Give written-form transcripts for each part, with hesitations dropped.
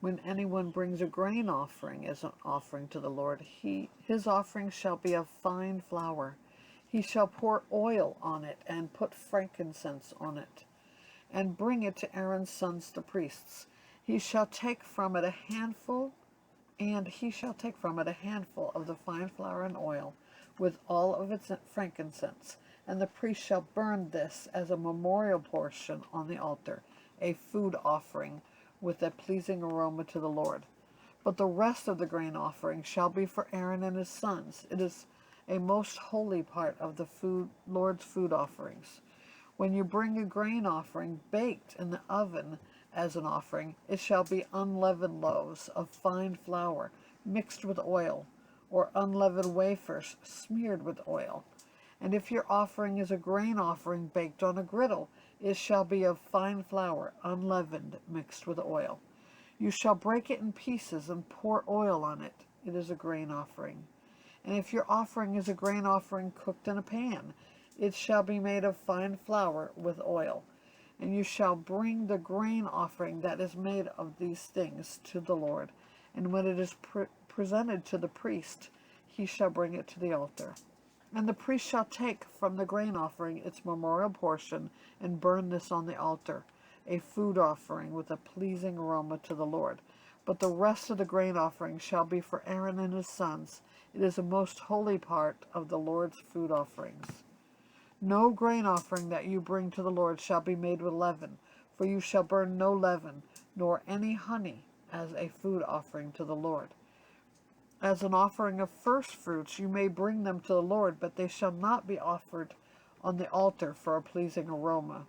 When anyone brings a grain offering as an offering to the Lord, his offering shall be of fine flour. He shall pour oil on it and put frankincense on it, and bring it to Aaron's sons the priests. He shall take from it a handful, and he shall take from it a handful of the fine flour and oil, with all of its frankincense, and the priest shall burn this as a memorial portion on the altar, a food offering, with a pleasing aroma to the Lord. But the rest of the grain offering shall be for Aaron and his sons. It is a most holy part of the Lord's food offerings. When you bring a grain offering baked in the oven as an offering, it shall be unleavened loaves of fine flour mixed with oil, or unleavened wafers smeared with oil. And if your offering is a grain offering baked on a griddle, it shall be of fine flour, unleavened, mixed with oil. You shall break it in pieces and pour oil on it. It is a grain offering. And if your offering is a grain offering cooked in a pan, it shall be made of fine flour with oil. And you shall bring the grain offering that is made of these things to the Lord. And when it is presented to the priest, he shall bring it to the altar. And the priest shall take from the grain offering its memorial portion and burn this on the altar, a food offering with a pleasing aroma to the Lord. But the rest of the grain offering shall be for Aaron and his sons. It is a most holy part of the Lord's food offerings. No grain offering that you bring to the Lord shall be made with leaven, for you shall burn no leaven, nor any honey, as a food offering to the Lord. As an offering of first fruits you may bring them to the Lord, but they shall not be offered on the altar for a pleasing aroma.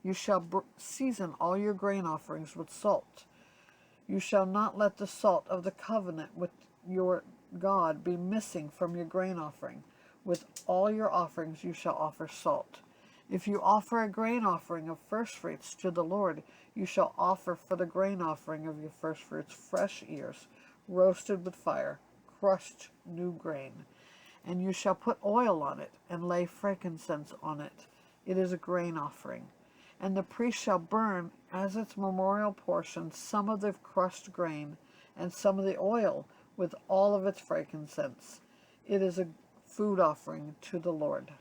You shall season all your grain offerings with salt. You shall not let the salt of the covenant with your God be missing from your grain offering. With all your offerings you shall offer salt. If you offer a grain offering of first fruits to the Lord, you shall offer for the grain offering of your first fruits fresh ears, roasted with fire, crushed new grain. And you shall put oil on it, and lay frankincense on it. It is a grain offering. And the priest shall burn as its memorial portion some of the crushed grain, and some of the oil, with all of its frankincense. It is a food offering to the Lord.